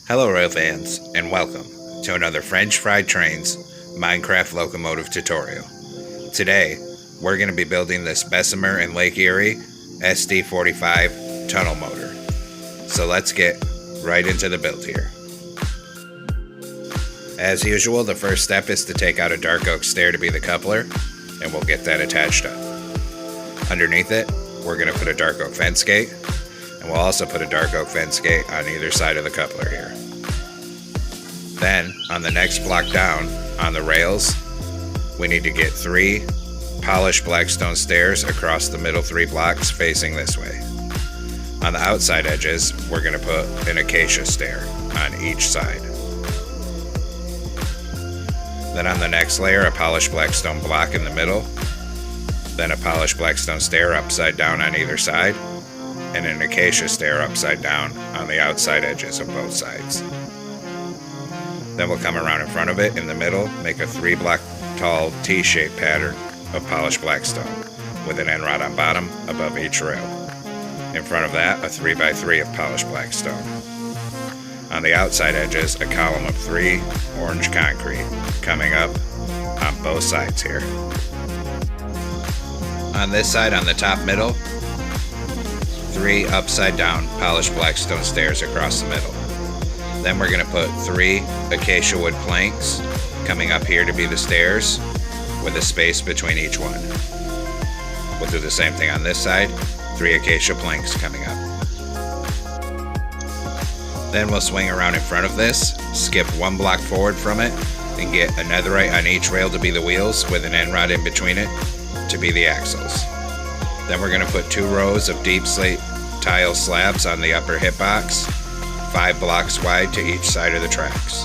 Hello rail fans, and welcome to another French Fried Trains Minecraft locomotive tutorial. Today, we're going to be building this Bessimer and Lake Erie SD45 tunnel motor. So let's get right into the build here. As usual, the first step is to take out a dark oak stair to be the coupler, and we'll get that attached up. Underneath it, we're going to put a dark oak fence gate, and we'll also put a dark oak fence gate on either side of the coupler here. Then, on the next block down, on the rails, we need to get 3 polished blackstone stairs across the middle 3 blocks facing this way. On the outside edges, we're going to put an acacia stair on each side. Then on the next layer, a polished blackstone block in the middle, then a polished blackstone stair upside down on either side, and an acacia stair upside down on the outside edges of both sides. Then we'll come around in front of it in the middle, make a 3 block tall T-shaped pattern of polished blackstone with an end rod on bottom above each rail. In front of that, a 3x3 of polished blackstone. On the outside edges, a column of 3 orange concrete coming up on both sides here. On this side, on the top middle, 3 upside down polished blackstone stairs across the middle. Then we're going to put 3 acacia wood planks coming up here to be the stairs with a space between each one. We'll do the same thing on this side, 3 acacia planks coming up. Then we'll swing around in front of this, skip 1 block forward from it, and get a netherite on each rail to be the wheels with an end rod in between it to be the axles. Then we're going to put 2 rows of deep slate tile slabs on the upper hitbox, 5 blocks wide to each side of the tracks.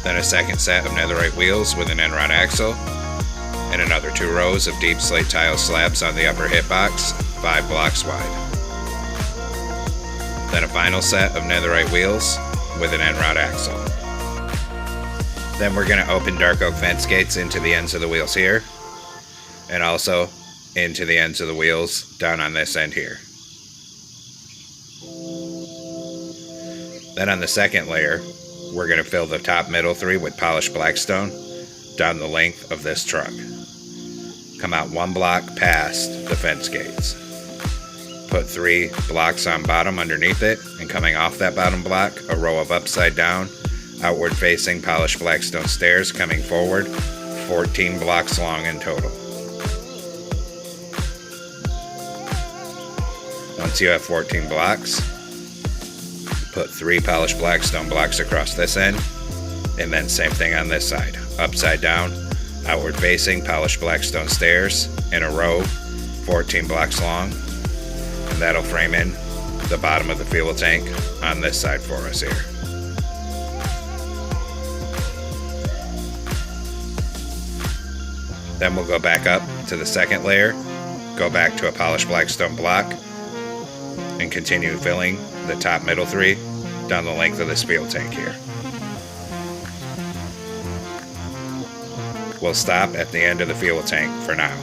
Then a second set of netherite wheels with an end rod axle, and another 2 rows of deep slate tile slabs on the upper hitbox, 5 blocks wide. Then a final set of netherite wheels with an end rod axle. Then we're going to open dark oak fence gates into the ends of the wheels here, and also into the ends of the wheels down on this end here. Then on the second layer, we're going to fill the top middle 3 with polished blackstone down the length of this truck. Come out 1 block past the fence gates. Put 3 blocks on bottom underneath it, and coming off that bottom block, a row of upside down, outward facing polished blackstone stairs coming forward, 14 blocks long in total. Once you have 14 blocks, put 3 polished blackstone blocks across this end, and then same thing on this side. Upside down, outward facing polished blackstone stairs in a row, 14 blocks long, and that'll frame in the bottom of the fuel tank on this side for us here. Then we'll go back up to the second layer, go back to a polished blackstone block, and continue filling the top middle 3 down the length of this fuel tank here. We'll stop at the end of the fuel tank for now.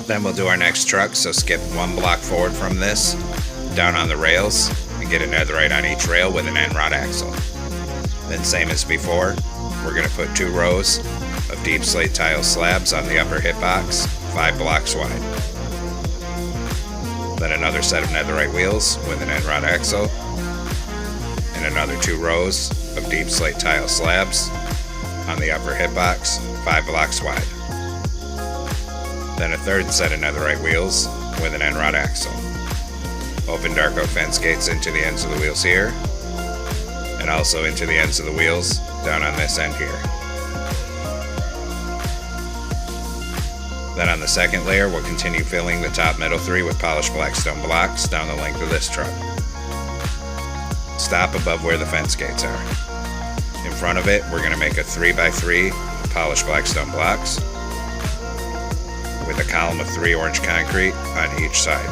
Then we'll do our next truck, so skip 1 block forward from this, down on the rails, and get a netherite on each rail with an end rod axle. Then same as before, we're going to put 2 rows of deep slate tile slabs on the upper hitbox, 5 blocks wide. Then another set of netherite wheels with an end rod axle, and another 2 rows of deep slate tile slabs on the upper hitbox, 5 blocks wide. Then a third set of netherite wheels with an end rod axle. Open dark oak fence gates into the ends of the wheels here, and also into the ends of the wheels down on this end here. Then on the second layer, we'll continue filling the top middle 3 with polished blackstone blocks down the length of this truck. Stop above where the fence gates are. In front of it, we're going to make a 3x3 polished blackstone blocks with a column of 3 orange concrete on each side.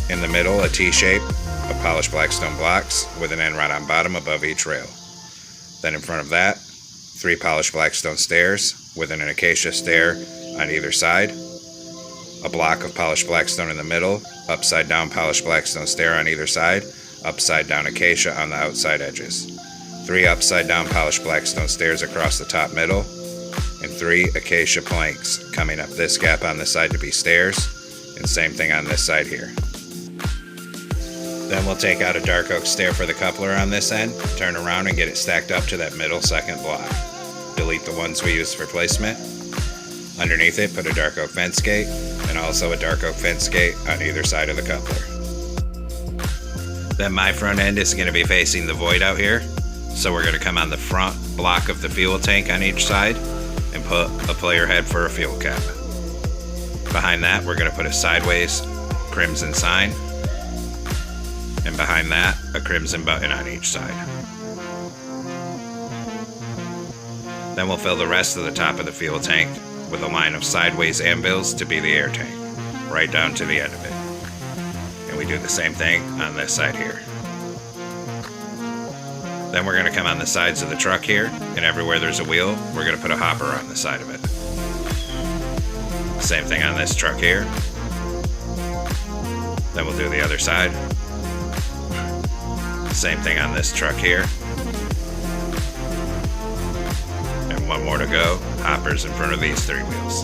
In the middle, a T-shape of polished blackstone blocks with an end rod on bottom above each rail. Then in front of that, 3 polished blackstone stairs with an acacia stair on either side, a block of polished blackstone in the middle, upside down polished blackstone stair on either side, upside down acacia on the outside edges. 3 upside down polished blackstone stairs across the top middle, and 3 acacia planks coming up this gap on this side to be stairs, and same thing on this side here. Then we'll take out a dark oak stair for the coupler on this end, turn around and get it stacked up to that middle second block. Delete the ones we used for placement. Underneath it, put a dark oak fence gate, and also a dark oak fence gate on either side of the coupler. Then my front end is going to be facing the void out here, so we're going to come on the front block of the fuel tank on each side and put a player head for a fuel cap. Behind that, we're going to put a sideways crimson sign, and behind that, a crimson button on each side. Then we'll fill the rest of the top of the fuel tank with a line of sideways anvils to be the air tank, right down to the end of it. And we do the same thing on this side here. Then we're going to come on the sides of the truck here, and everywhere there's a wheel, we're going to put a hopper on the side of it. Same thing on this truck here. Then we'll do the other side. Same thing on this truck here. And one more to go. Hoppers in front of these 3 wheels.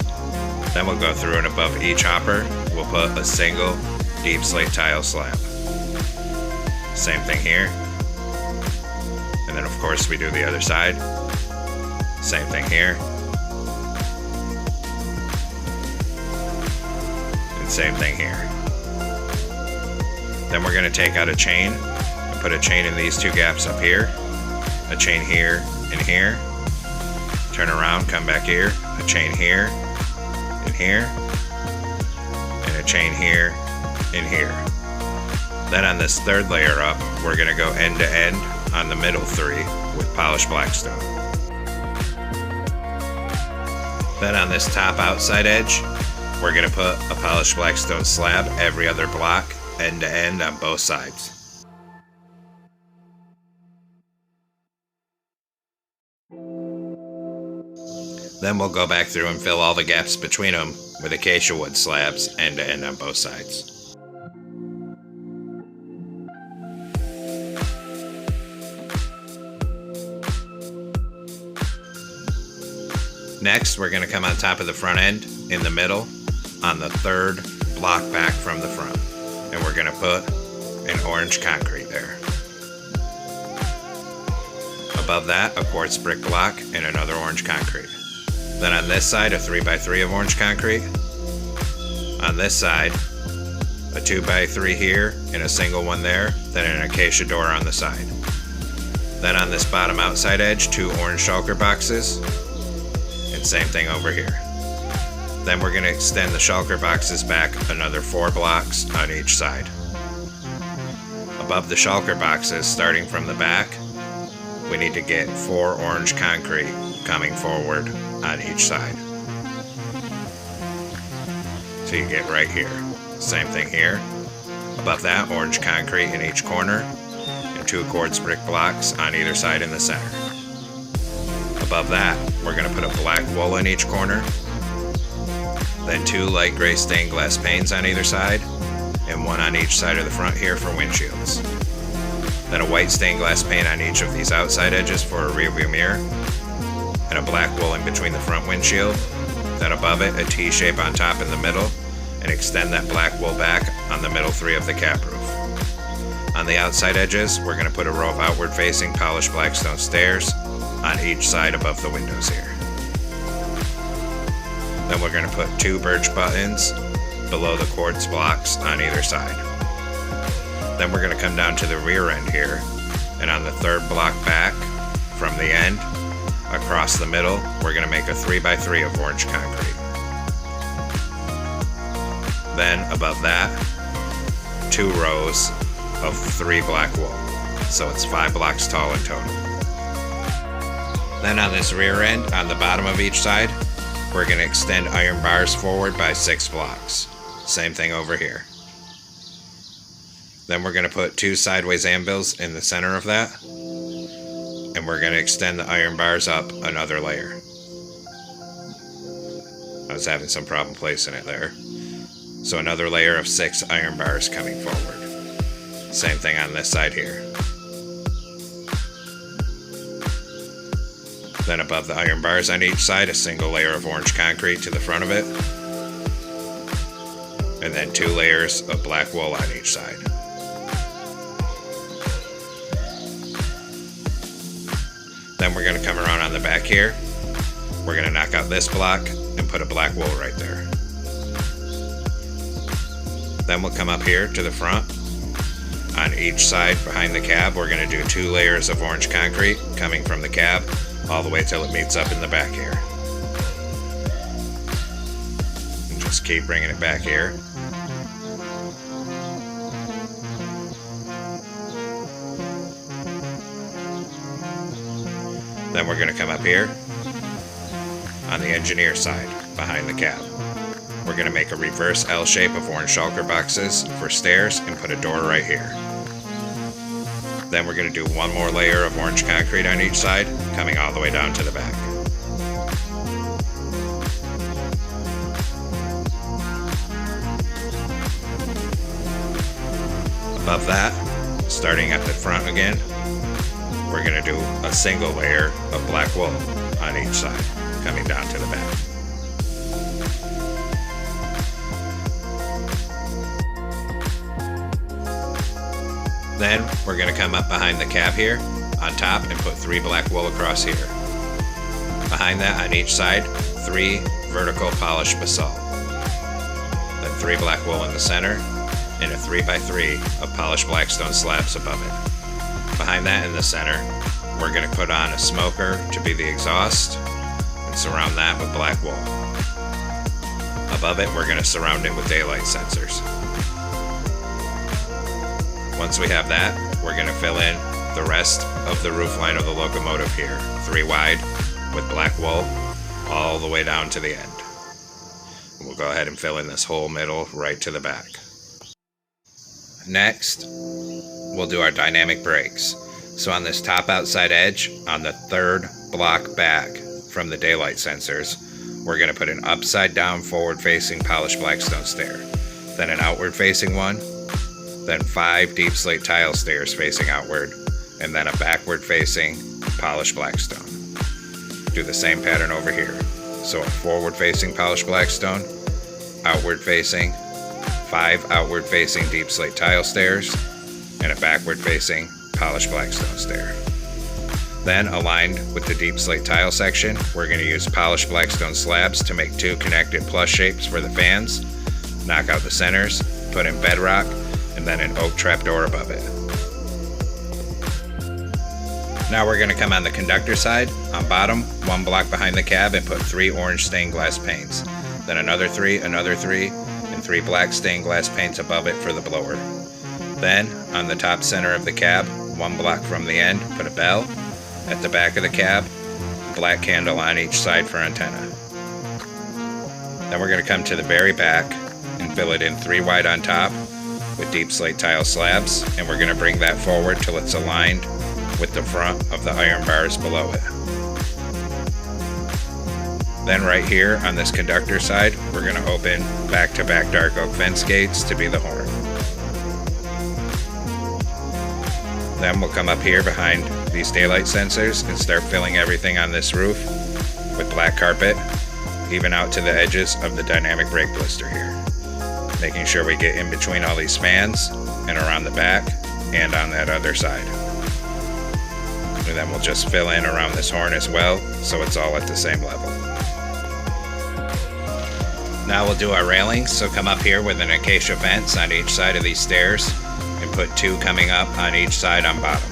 Then we'll go through and above each hopper, we'll put a single deep slate tile slab. Same thing here. And then of course we do the other side. Same thing here. And same thing here. Then we're going to take out a chain and put a chain in these 2 gaps up here. A chain here and here. Turn around, come back here. A chain here and here. And a chain here and here. Then on this 3rd layer up, we're going to go end to end on the middle 3 with polished blackstone. Then on this top outside edge, we're going to put a polished blackstone slab every other block, end to end on both sides. Then we'll go back through and fill all the gaps between them with acacia wood slabs, end to end on both sides. Next, we're going to come on top of the front end, in the middle, on the 3rd block back from the front. And we're going to put an orange concrete there. Above that, a quartz brick block and another orange concrete. Then on this side, a 3x3 of orange concrete. On this side, a 2x3 here and a single one there, then an acacia door on the side. Then on this bottom outside edge, 2 orange shulker boxes. And same thing over here. Then we're going to extend the shulker boxes back another 4 blocks on each side. Above the shulker boxes, starting from the back, we need to get 4 orange concrete coming forward on each side. So you get right here. Same thing here. Above that, orange concrete in each corner, and 2 quartz brick blocks on either side in the center. Above that, we're going to put a black wool in each corner, then 2 light gray stained glass panes on either side, and 1 on each side of the front here for windshields. Then a white stained glass pane on each of these outside edges for a rear view mirror, and a black wool in between the front windshield. Then above it, a T-shape on top in the middle, and extend that black wool back on the middle 3 of the cap roof. On the outside edges, we're going to put a row of outward facing polished blackstone stairs on each side above the windows here. Then we're going to put 2 birch buttons below the quartz blocks on either side. Then we're going to come down to the rear end here, and on the 3rd block back from the end, across the middle, we're going to make a 3x3 of orange concrete. Then above that, 2 rows of 3 black wool, so it's 5 blocks tall in total. Then on this rear end, on the bottom of each side, we're going to extend iron bars forward by 6 blocks. Same thing over here. Then we're going to put 2 sideways anvils in the center of that, and we're going to extend the iron bars up another layer. I was having some problem placing it there. So another layer of 6 iron bars coming forward. Same thing on this side here. Then above the iron bars on each side, a single layer of orange concrete to the front of it. And then 2 layers of black wool on each side. Then we're going to come around on the back here. We're going to knock out this block and put a black wool right there. Then we'll come up here to the front. On each side behind the cab, we're going to do 2 layers of orange concrete coming from the cab all the way till it meets up in the back here. And just keep bringing it back here. Then we're going to come up here on the engineer side behind the cab. We're going to make a reverse L shape of orange shulker boxes for stairs and put a door right here. Then we're going to do 1 more layer of orange concrete on each side, coming all the way down to the back. Above that, starting at the front again, we're going to do a single layer of black wool on each side, coming down to the back. Then we're going to come up behind the cab here on top and put 3 black wool across here. Behind that on each side, 3 vertical polished basalt. Then 3 black wool in the center and a 3x3 of polished blackstone slabs above it. Behind that in the center, we're going to put on a smoker to be the exhaust and surround that with black wool. Above it, we're going to surround it with daylight sensors. Once we have that, we're going to fill in the rest of the roof line of the locomotive here, 3 wide with black wool all the way down to the end. We'll go ahead and fill in this whole middle right to the back. Next, we'll do our dynamic brakes. So on this top outside edge, on the 3rd block back from the daylight sensors, we're going to put an upside down forward facing polished blackstone stair, then an outward facing one, then 5 deep slate tile stairs facing outward, and then a backward facing polished blackstone. Do the same pattern over here. So a forward facing polished blackstone, outward facing, 5 outward facing deep slate tile stairs, and a backward facing polished blackstone stair. Then, aligned with the deep slate tile section, we're going to use polished blackstone slabs to make 2 connected plus shapes for the fans, knock out the centers, put in bedrock, and then an oak trapdoor above it. Now we're going to come on the conductor side, on bottom, 1 block behind the cab, and put 3 orange stained glass panes. Then another 3, and 3 black stained glass panes above it for the blower. Then, on the top center of the cab, 1 block from the end, put a bell. At the back of the cab, black candle on each side for antenna. Then we're going to come to the very back and fill it in 3 wide on top with deep slate tile slabs, and we're going to bring that forward till it's aligned with the front of the iron bars below it. Then right here on this conductor side, we're going to open back-to-back dark oak fence gates to be the horn. Then we'll come up here behind these daylight sensors and start filling everything on this roof with black carpet, even out to the edges of the dynamic brake blister here. Making sure we get in between all these fans and around the back and on that other side. And then we'll just fill in around this horn as well, so it's all at the same level. Now we'll do our railings, so come up here with an acacia fence on each side of these stairs and put 2 coming up on each side on bottom.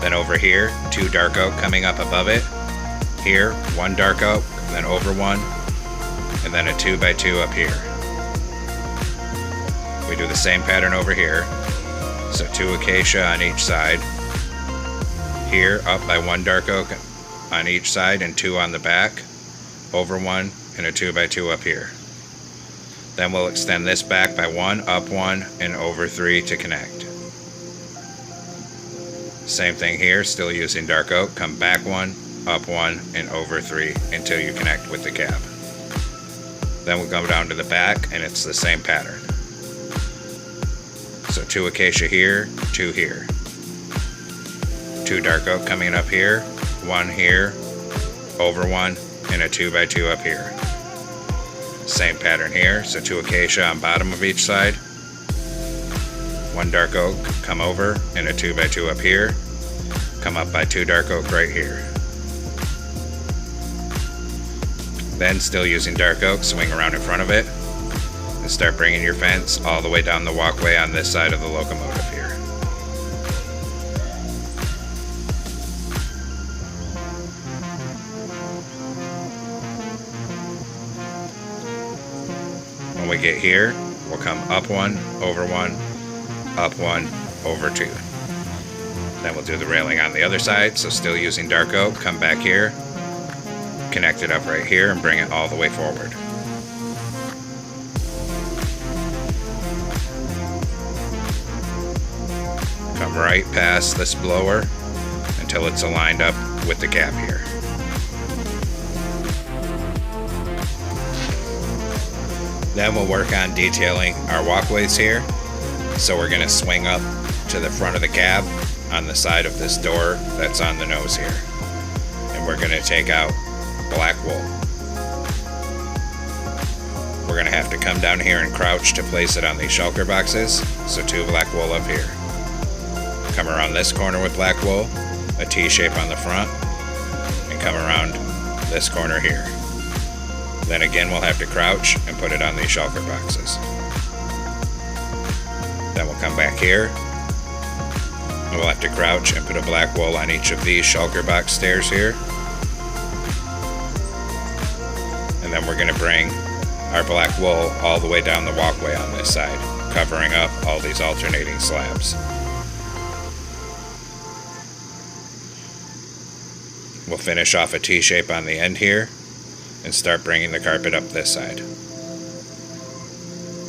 Then over here, 2 dark oak coming up above it. Here, 1 dark oak, then over 1, and then a 2x2 up here. We do the same pattern over here, so 2 acacia on each side. Here, up by 1 dark oak on each side and 2 on the back, over 1, and a 2x2 up here. Then we'll extend this back by 1, up 1, and over 3 to connect. Same thing here, still using dark oak, come back 1, up 1, and over 3 until you connect with the cab. Then we'll go down to the back and it's the same pattern. So 2 acacia here, 2 here. 2 dark oak coming up here, 1 here, over 1, and a 2x2 up here. Same pattern here, so 2 acacia on bottom of each side. 1 dark oak, come over, and a 2x2 up here. Come up by 2 dark oak right here. Then, still using dark oak, swing around in front of it, and start bringing your fence all the way down the walkway on this side of the locomotive here. When we get here, we'll come up 1, over 1, up 1, over 2. Then we'll do the railing on the other side, so still using dark oak, come back here, connect it up right here, and bring it all the way forward. Come right past this blower until it's aligned up with the gap here. Then we'll work on detailing our walkways here. So we're going to swing up to the front of the cab on the side of this door that's on the nose here. And we're going to take out black wool. We're going to have to come down here and crouch to place it on these shulker boxes. So 2 black wool up here. Come around this corner with black wool, a T shape on the front, and come around this corner here. Then again we'll have to crouch and put it on these shulker boxes. Then we'll come back here, and we'll have to crouch and put a black wool on each of these shulker box stairs here. And then we're going to bring our black wool all the way down the walkway on this side, covering up all these alternating slabs. We'll finish off a T shape on the end here and start bringing the carpet up this side.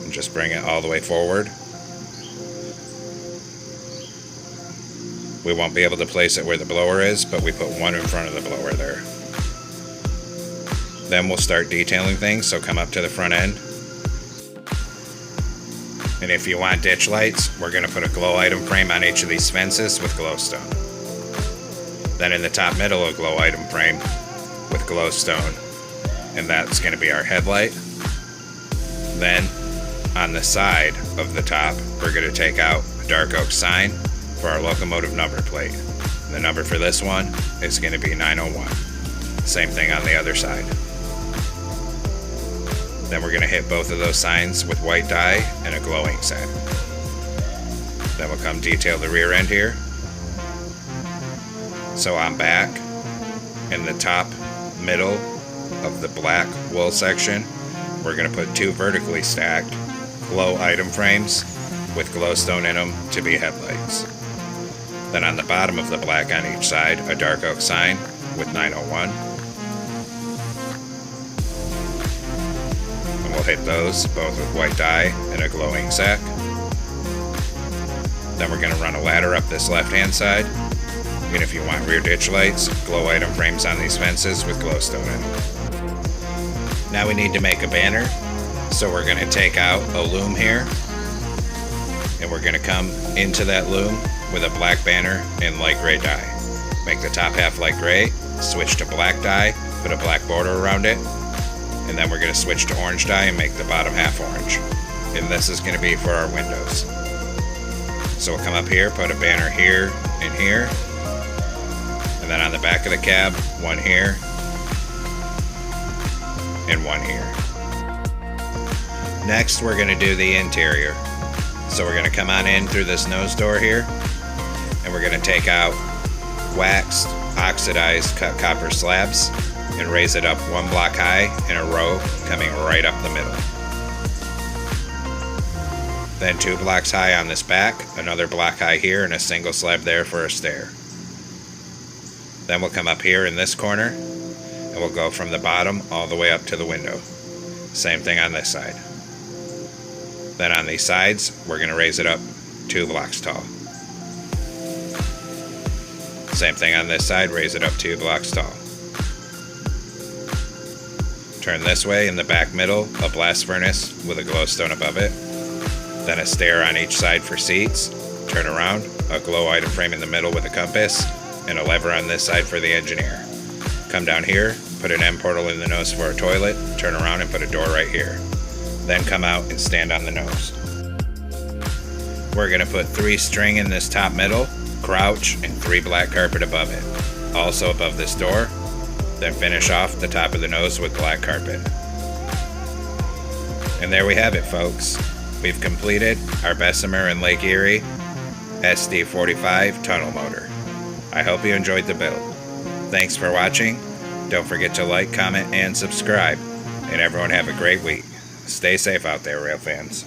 And just bring it all the way forward. We won't be able to place it where the blower is, but we put 1 in front of the blower there. Then we'll start detailing things, so come up to the front end. And if you want ditch lights, we're going to put a glow item frame on each of these fences with glowstone. Then in the top middle, a glow item frame with glowstone, and that's going to be our headlight. Then on the side of the top, we're going to take out a dark oak sign for our locomotive number plate. The number for this one is going to be 901. Same thing on the other side. Then we're going to hit both of those signs with white dye and a glowing set. Then we'll come detail the rear end here. So on back, in the top middle of the black wool section, we're going to put 2 vertically stacked glow item frames with glowstone in them to be headlights. Then on the bottom of the black on each side, a dark oak sign with 901. And we'll hit those both with white dye and a glowing sack. Then we're going to run a ladder up this left-hand side. And if you want rear ditch lights, glow item frames on these fences with glowstone in them. Now we need to make a banner, so we're going to take out a loom here, and we're going to come into that loom with a black banner in light gray dye. Make the top half light gray, switch to black dye, put a black border around it, and then we're going to switch to orange dye and make the bottom half orange. And this is going to be for our windows. So we'll come up here, put a banner here and here. And then on the back of the cab, 1 here and 1 here. Next, we're going to do the interior. So we're going to come on in through this nose door here, and we're going to take out waxed, oxidized cut copper slabs and raise it up 1 block high in a row, coming right up the middle. Then 2 blocks high on this back, another block high here, and a single slab there for a stair. Then we'll come up here in this corner, and we'll go from the bottom all the way up to the window. Same thing on this side. Then on these sides, we're going to raise it up 2 blocks tall. Same thing on this side, raise it up 2 blocks tall. Turn this way in the back middle, a blast furnace with a glowstone above it. Then a stair on each side for seats. Turn around, a glow item frame in the middle with a compass, and a lever on this side for the engineer. Come down here, put an M portal in the nose for a toilet, turn around and put a door right here. Then come out and stand on the nose. We're going to put 3 string in this top middle, crouch, and 3 black carpet above it. Also above this door. Then finish off the top of the nose with black carpet. And there we have it, folks. We've completed our Bessimer and Lake Erie SD45 tunnel motor. I hope you enjoyed the build. Thanks for watching. Don't forget to like, comment, and subscribe. And everyone have a great week. Stay safe out there, rail fans.